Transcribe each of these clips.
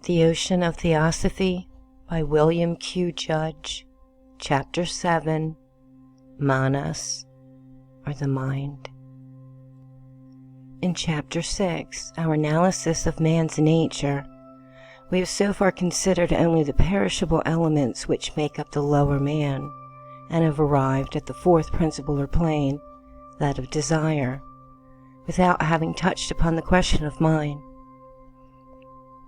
The Ocean of Theosophy by William Q. Judge, Chapter 7, Manas, or the Mind. In Chapter 6, our analysis of man's nature, we have so far considered only the perishable elements which make up the lower man, and have arrived at the fourth principle or plane, that of desire, without having touched upon the question of mind.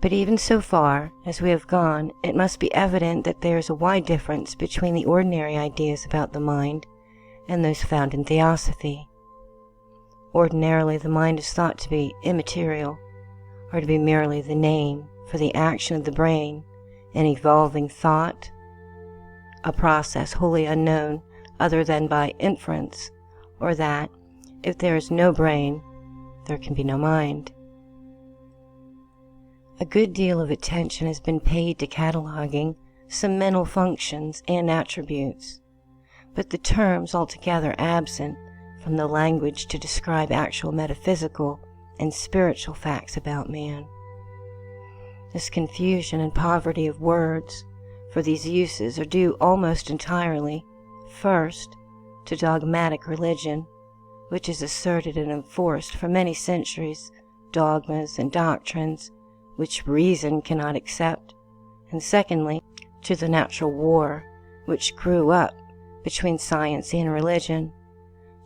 But even so far as we have gone, it must be evident that there is a wide difference between the ordinary ideas about the mind and those found in Theosophy. Ordinarily, the mind is thought to be immaterial, or to be merely the name for the action of the brain in evolving thought, a process wholly unknown other than by inference, or that, if there is no brain, there can be no mind. A good deal of attention has been paid to cataloging some mental functions and attributes, but the terms altogether absent from the language to describe actual metaphysical and spiritual facts about man. This confusion and poverty of words for these uses are due almost entirely, first, to dogmatic religion, which is asserted and enforced for many centuries dogmas and doctrines which reason cannot accept, and secondly, to the natural war which grew up between science and religion,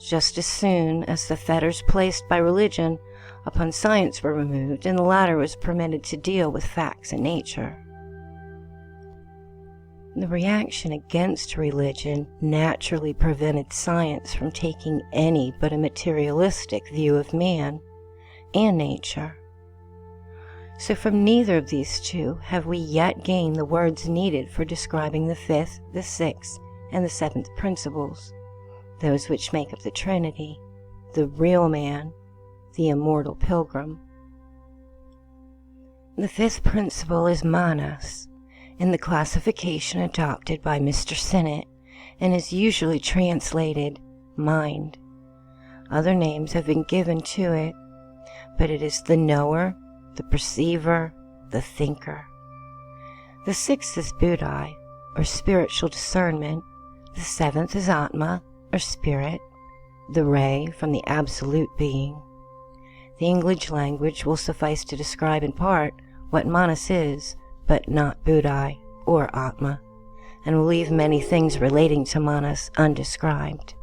just as soon as the fetters placed by religion upon science were removed and the latter was permitted to deal with facts in nature. The reaction against religion naturally prevented science from taking any but a materialistic view of man and nature. So from neither of these two have we yet gained the words needed for describing the fifth, the sixth, and the seventh principles, those which make up the Trinity, the real man, the immortal pilgrim. The fifth principle is Manas, in the classification adopted by Mr. Sinnett, and is usually translated mind. Other names have been given to it, but it is the knower, the perceiver, the thinker. The sixth is Buddhi, or spiritual discernment. The seventh is Atma, or spirit, the ray from the absolute being. The English language will suffice to describe in part what Manas is, but not Buddhi or Atma, and will leave many things relating to Manas undescribed.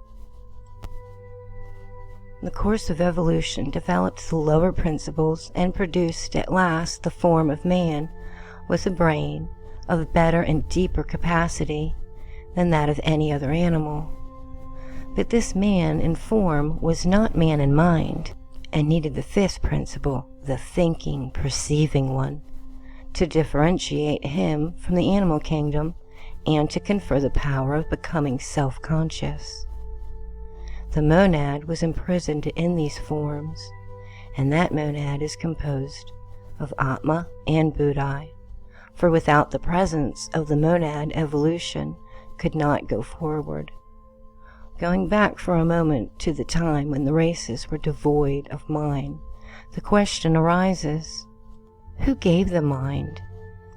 The course of evolution developed the lower principles and produced at last the form of man with a brain of better and deeper capacity than that of any other animal. But this man in form was not man in mind, and needed the fifth principle, the thinking, perceiving one, to differentiate him from the animal kingdom and to confer the power of becoming self-conscious. The monad was imprisoned in these forms, and that monad is composed of Atma and Buddhi, for without the presence of the monad, evolution could not go forward. Going back for a moment to the time when the races were devoid of mind, the question arises, who gave the mind?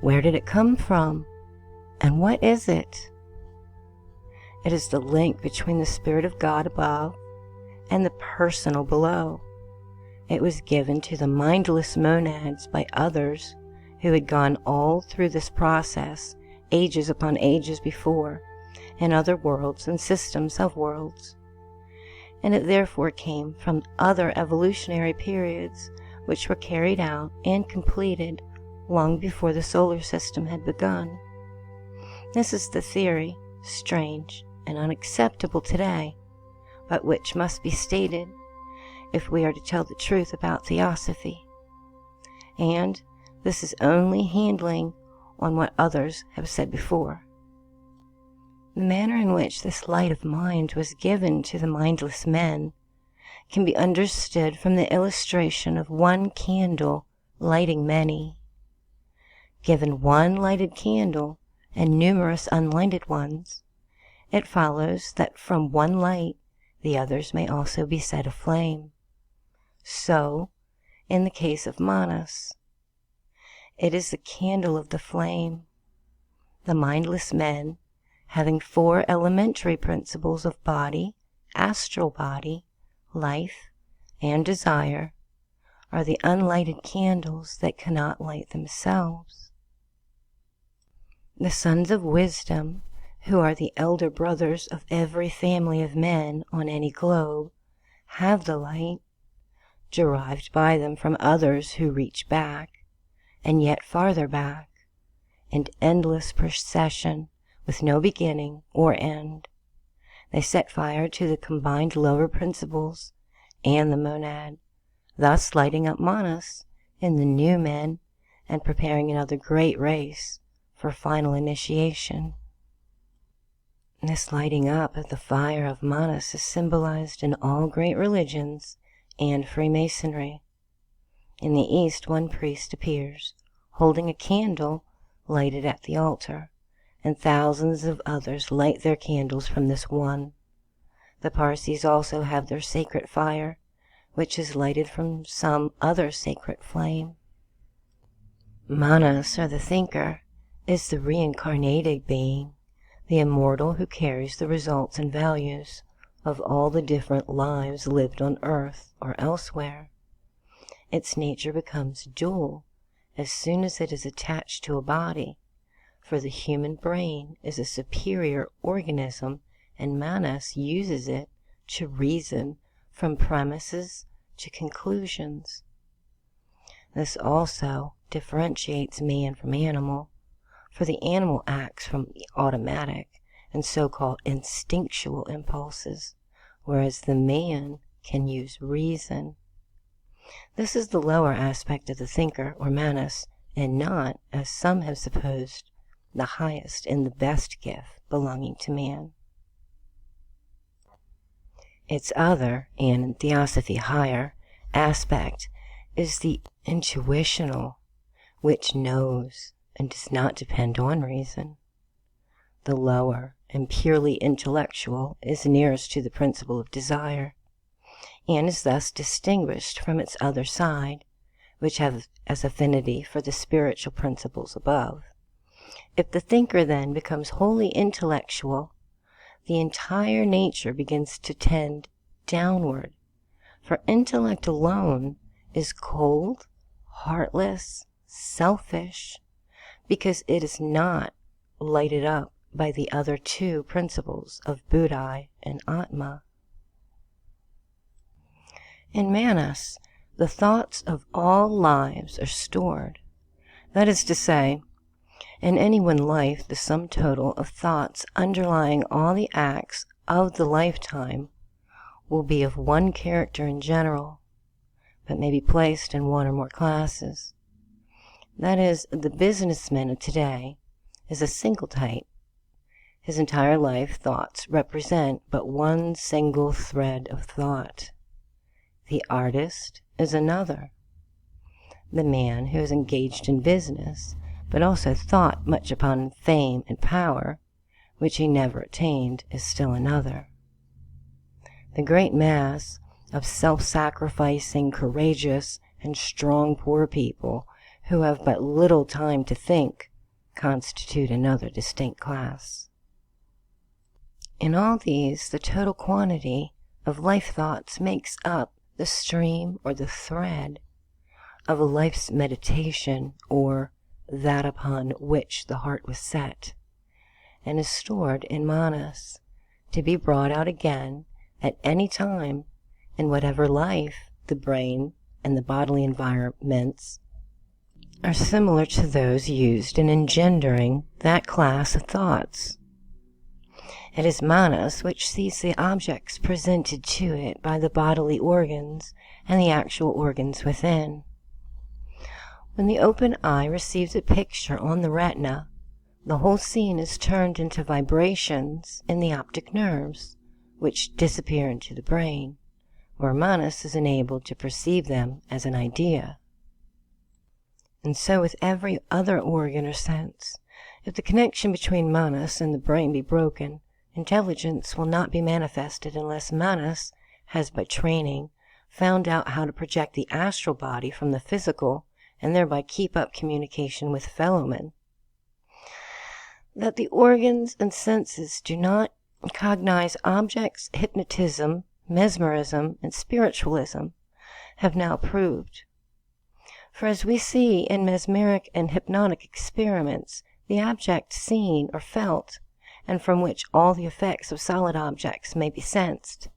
Where did it come from? And what is it? It is the link between the Spirit of God above and the personal below. It was given to the mindless monads by others who had gone all through this process ages upon ages before, in other worlds and systems of worlds. And it therefore came from other evolutionary periods which were carried out and completed long before the solar system had begun. This is the theory, strange and unacceptable today, but which must be stated if we are to tell the truth about Theosophy. And this is only handling on what others have said before. The manner in which this light of mind was given to the mindless men can be understood from the illustration of one candle lighting many. Given one lighted candle and numerous unlighted ones, it follows that from one light the others may also be set aflame. So, in the case of Manas, It is the candle of the flame. The mindless men, having 4 elementary principles of body, astral body, life, and desire, are the unlighted candles that cannot light themselves. The sons of wisdom, who are the elder brothers of every family of men on any globe, have the light, derived by them from others who reach back, and yet farther back, in endless procession with no beginning or end. They set fire to the combined lower principles and the monad, thus lighting up Manas in the new men and preparing another great race for final initiation. This lighting up of the fire of Manas is symbolized in all great religions and Freemasonry. In the East, one priest appears, holding a candle lighted at the altar, and thousands of others light their candles from this one. The Parsis also have their sacred fire, which is lighted from some other sacred flame. Manas, or the thinker, is the reincarnated being, the immortal who carries the results and values of all the different lives lived on earth or elsewhere. Its nature becomes dual as soon as it is attached to a body, for the human brain is a superior organism, and Manas uses it to reason from premises to conclusions. This also differentiates man from animal, for the animal acts from the automatic and so-called instinctual impulses, whereas the man can use reason. This is the lower aspect of the thinker, or Manas, and not, as some have supposed, the highest and the best gift belonging to man. Its other, and in Theosophy higher, aspect is the intuitional, which knows and does not depend on reason. The lower and purely intellectual is nearest to the principle of desire, and is thus distinguished from its other side, which have as affinity for the spiritual principles above. If the thinker then becomes wholly intellectual, the entire nature begins to tend downward, for intellect alone is cold, heartless, selfish, because it is not lighted up by the other 2 principles of Buddhi and Atma. In Manas, the thoughts of all lives are stored. That is to say, in any one life, the sum total of thoughts underlying all the acts of the lifetime will be of one character in general, but may be placed in one or more classes. That is, the businessman of today is a single type. His entire life thoughts represent but one single thread of thought. The artist is another. The man who is engaged in business, but also thought much upon fame and power, which he never attained, is still another. The great mass of self-sacrificing, courageous, and strong poor people who have but little time to think constitute another distinct class. In all these, the total quantity of life thoughts makes up the stream or the thread of a life's meditation, or that upon which the heart was set, and is stored in Manas, to be brought out again at any time in whatever life the brain and the bodily environments are similar to those used in engendering that class of thoughts. It is Manas which sees the objects presented to it by the bodily organs and the actual organs within. When the open eye receives a picture on the retina, the whole scene is turned into vibrations in the optic nerves, which disappear into the brain, where Manas is enabled to perceive them as an idea. And so with every other organ or sense. If the connection between Manas and the brain be broken, intelligence will not be manifested unless Manas has by training found out how to project the astral body from the physical and thereby keep up communication with fellow men. That the organs and senses do not cognize objects, hypnotism, mesmerism, and spiritualism have now proved. For as we see in mesmeric and hypnotic experiments, the object seen or felt, and from which all the effects of solid objects may be sensed,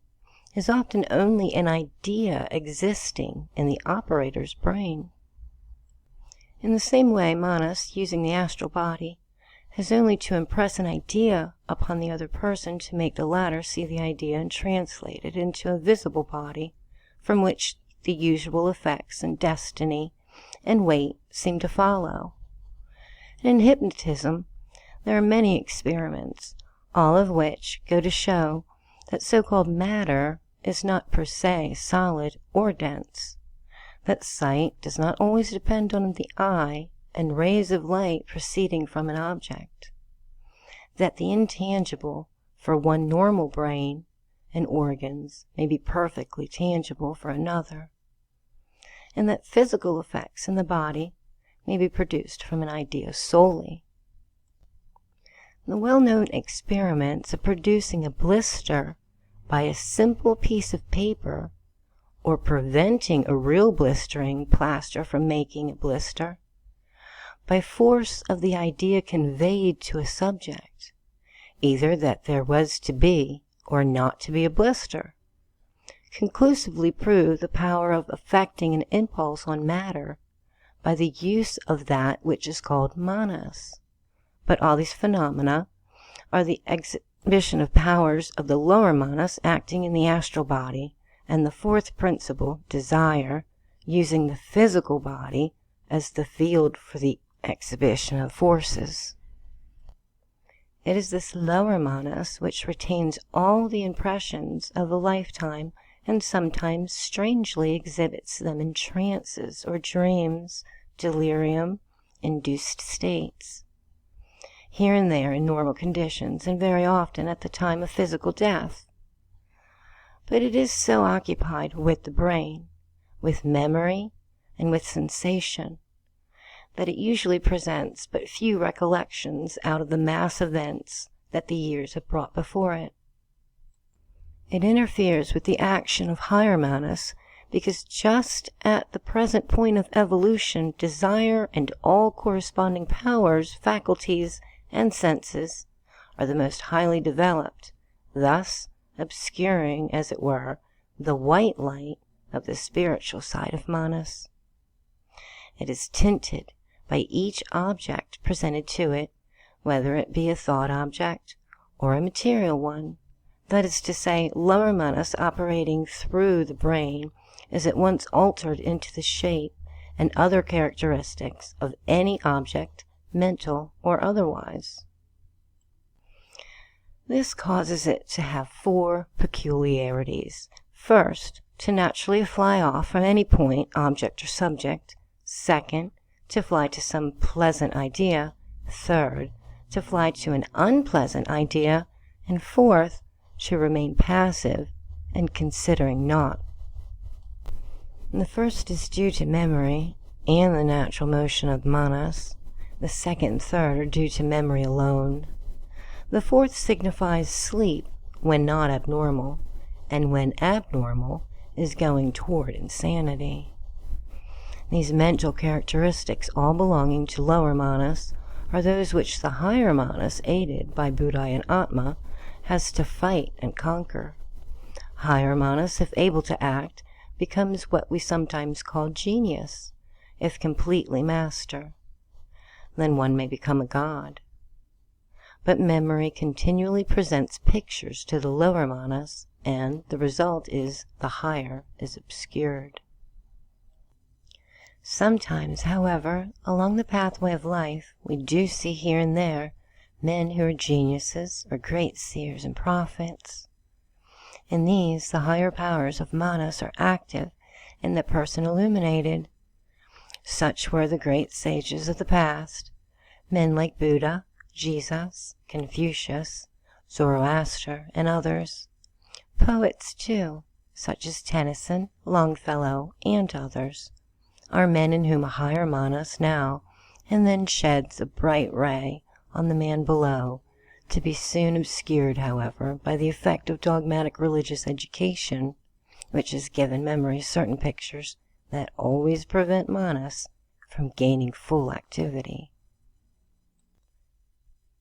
is often only an idea existing in the operator's brain. In the same way, Manas, using the astral body, has only to impress an idea upon the other person to make the latter see the idea and translate it into a visible body, from which the usual effects and destiny and weight seem to follow. In hypnotism, there are many experiments, all of which go to show that so-called matter is not per se solid or dense, that sight does not always depend on the eye and rays of light proceeding from an object, that the intangible for one normal brain and organs may be perfectly tangible for another, and that physical effects in the body may be produced from an idea solely. The well-known experiments of producing a blister by a simple piece of paper, or preventing a real blistering plaster from making a blister, by force of the idea conveyed to a subject, either that there was to be or not to be a blister, conclusively prove the power of effecting an impulse on matter by the use of that which is called manas. But all these phenomena are the exhibition of powers of the lower manas acting in the astral body, and the fourth principle, desire, using the physical body as the field for the exhibition of forces. It is this lower manas which retains all the impressions of a lifetime and sometimes strangely exhibits them in trances or dreams, delirium, induced states, here and there in normal conditions, and very often at the time of physical death. But it is so occupied with the brain, with memory, and with sensation, that it usually presents but few recollections out of the mass events that the years have brought before it. It interferes with the action of higher manas, because just at the present point of evolution, desire and all corresponding powers, faculties, and senses are the most highly developed, thus obscuring, as it were, the white light of the spiritual side of manas. It is tinted by each object presented to it, whether it be a thought object or a material one. That is to say, lower manas operating through the brain is at once altered into the shape and other characteristics of any object, mental or otherwise. This causes it to have four peculiarities. First, to naturally fly off from any point, object or subject. Second, to fly to some pleasant idea. Third, to fly to an unpleasant idea. And fourth, to remain passive and considering naught. The first is due to memory and the natural motion of manas. The second and third are due to memory alone. The fourth signifies sleep when not abnormal, and when abnormal is going toward insanity. These mental characteristics, all belonging to lower manas, are those which the higher manas, aided by Buddha and Atma, has to fight and conquer. Higher manas, if able to act, becomes what we sometimes call genius, if completely master. Then one may become a god. But memory continually presents pictures to the lower manas, and the result is the higher is obscured. Sometimes, however, along the pathway of life, we do see here and there men who are geniuses or great seers and prophets. In these, the higher powers of manas are active and the person illuminated. Such were the great sages of the past, men like Buddha, Jesus, Confucius, Zoroaster, and others. Poets, too, such as Tennyson, Longfellow, and others. are men in whom a higher manas now and then sheds a bright ray on the man below, to be soon obscured, however, by the effect of dogmatic religious education, which has given memory certain pictures that always prevent manas from gaining full activity.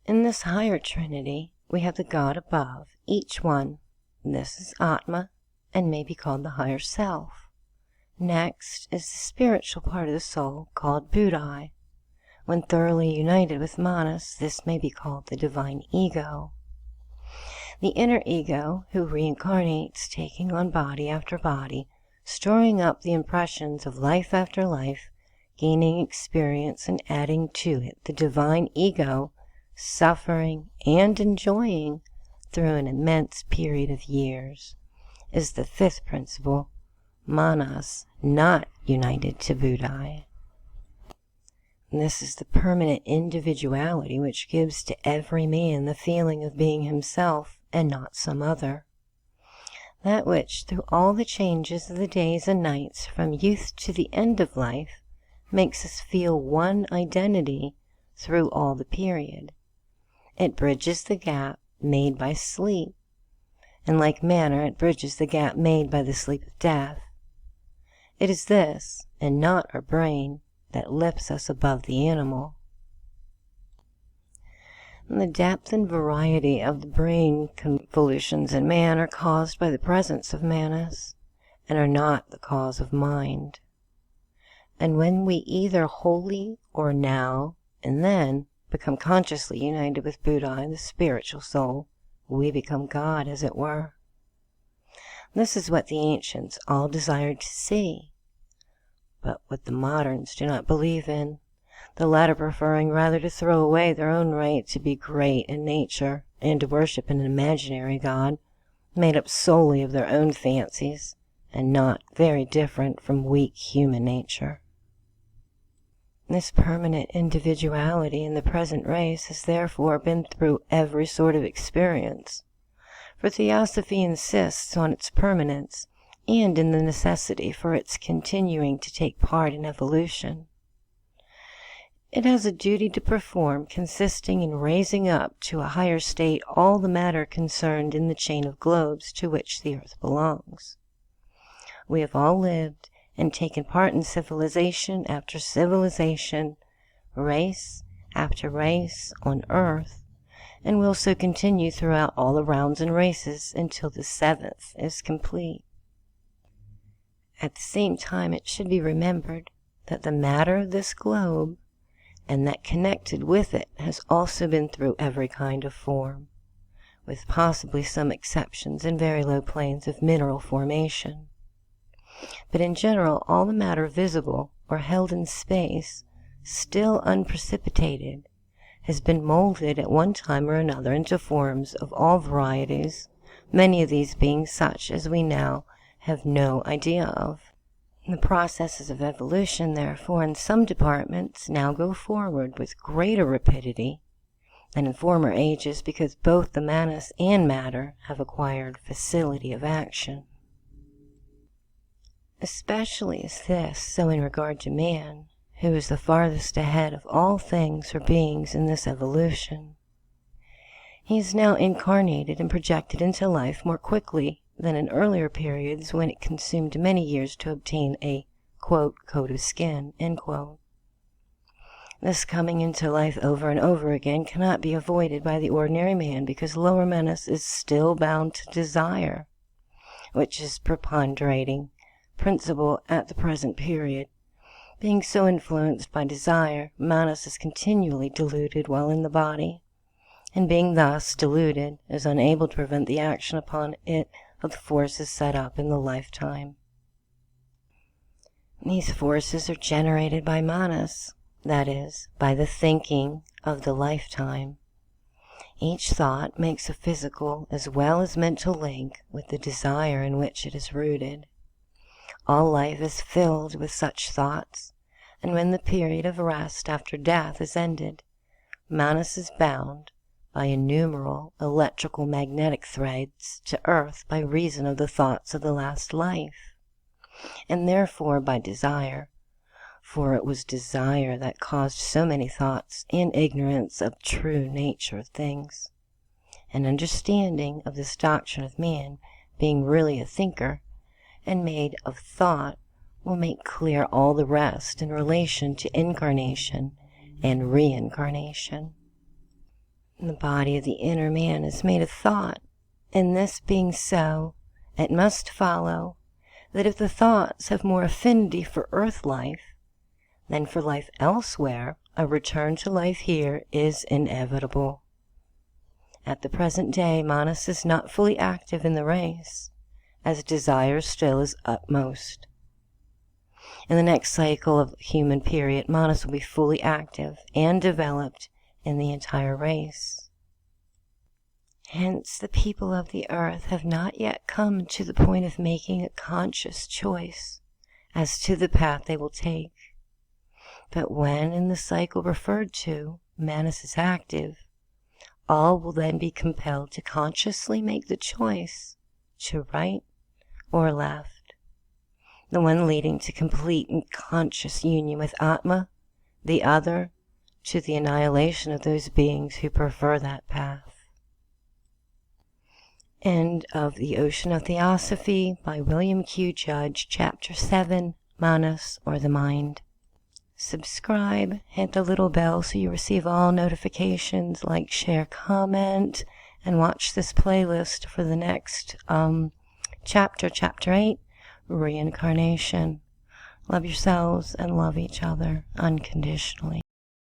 In this higher trinity, we have the God above, each one. This is Atma, and may be called the higher self. Next is the spiritual part of the soul, called Buddhi. When thoroughly united with manas, this may be called the divine ego. The inner ego, who reincarnates, taking on body after body, storing up the impressions of life after life, gaining experience and adding to it the divine ego, suffering and enjoying through an immense period of years, is the fifth principle, manas not united to Buddhi. This is the permanent individuality which gives to every man the feeling of being himself and not some other. That which, through all the changes of the days and nights from youth to the end of life, makes us feel one identity through all the period. It bridges the gap made by sleep. In like manner, it bridges the gap made by the sleep of death. It is this, and not our brain, that lifts us above the animal. The depth and variety of the brain convolutions in man are caused by the presence of manas, and are not the cause of mind. And when we either wholly or now and then become consciously united with Buddha, the spiritual soul, we become God, as it were. This is what the ancients all desired to see, but what the moderns do not believe in, the latter preferring rather to throw away their own right to be great in nature and to worship an imaginary God, made up solely of their own fancies, and not very different from weak human nature. This permanent individuality in the present race has therefore been through every sort of experience, for Theosophy insists on its permanence and in the necessity for its continuing to take part in evolution. It has a duty to perform consisting in raising up to a higher state all the matter concerned in the chain of globes to which the earth belongs. We have all lived and taken part in civilization after civilization, race after race on earth, and will so continue throughout all the rounds and races until the seventh is complete. At the same time, it should be remembered that the matter of this globe and that connected with it has also been through every kind of form, with possibly some exceptions in very low planes of mineral formation. But in general, all the matter visible or held in space, still unprecipitated, has been molded at one time or another into forms of all varieties, many of these being such as we now have no idea of. The processes of evolution, therefore, in some departments now go forward with greater rapidity than in former ages, because both the manas and matter have acquired facility of action. Especially is this so in regard to man, who is the farthest ahead of all things or beings in this evolution. He is now incarnated and projected into life more quickly than in earlier periods when it consumed many years to obtain a, quote, coat of skin, end quote. This coming into life over and over again cannot be avoided by the ordinary man, because lower manas is still bound to desire, which is preponderating principle at the present period. Being so influenced by desire, manas is continually deluded while in the body, and being thus deluded is unable to prevent the action upon it of the forces set up in the lifetime. These forces are generated by manas, that is, by the thinking of the lifetime. Each thought makes a physical as well as mental link with the desire in which it is rooted. All life is filled with such thoughts, and when the period of rest after death is ended, manas is bound by innumerable electrical magnetic threads to earth by reason of the thoughts of the last life, and therefore by desire, for it was desire that caused so many thoughts and ignorance of the true nature of things. An understanding of this doctrine of man being really a thinker and made of thought will make clear all the rest in relation to incarnation and reincarnation. The body of the inner man is made of thought, and this being so, it must follow that if the thoughts have more affinity for earth life than for life elsewhere, a return to life here is inevitable. At the present day, Manas is not fully active in the race, as desire still is upmost. In the next cycle of human period, Manas will be fully active and developed in the entire race. Hence, the people of the earth have not yet come to the point of making a conscious choice as to the path they will take. But when, in the cycle referred to, Manas is active, all will then be compelled to consciously make the choice to right or left, the one leading to complete and conscious union with Atma, the other to the annihilation of those beings who prefer that path. End of The Ocean of Theosophy by William Q. Judge, Chapter 7, Manas, or the Mind. Subscribe, hit the little bell so you receive all notifications, like, share, comment, and watch this playlist for the next chapter, Chapter 8, Reincarnation. Love yourselves and love each other unconditionally.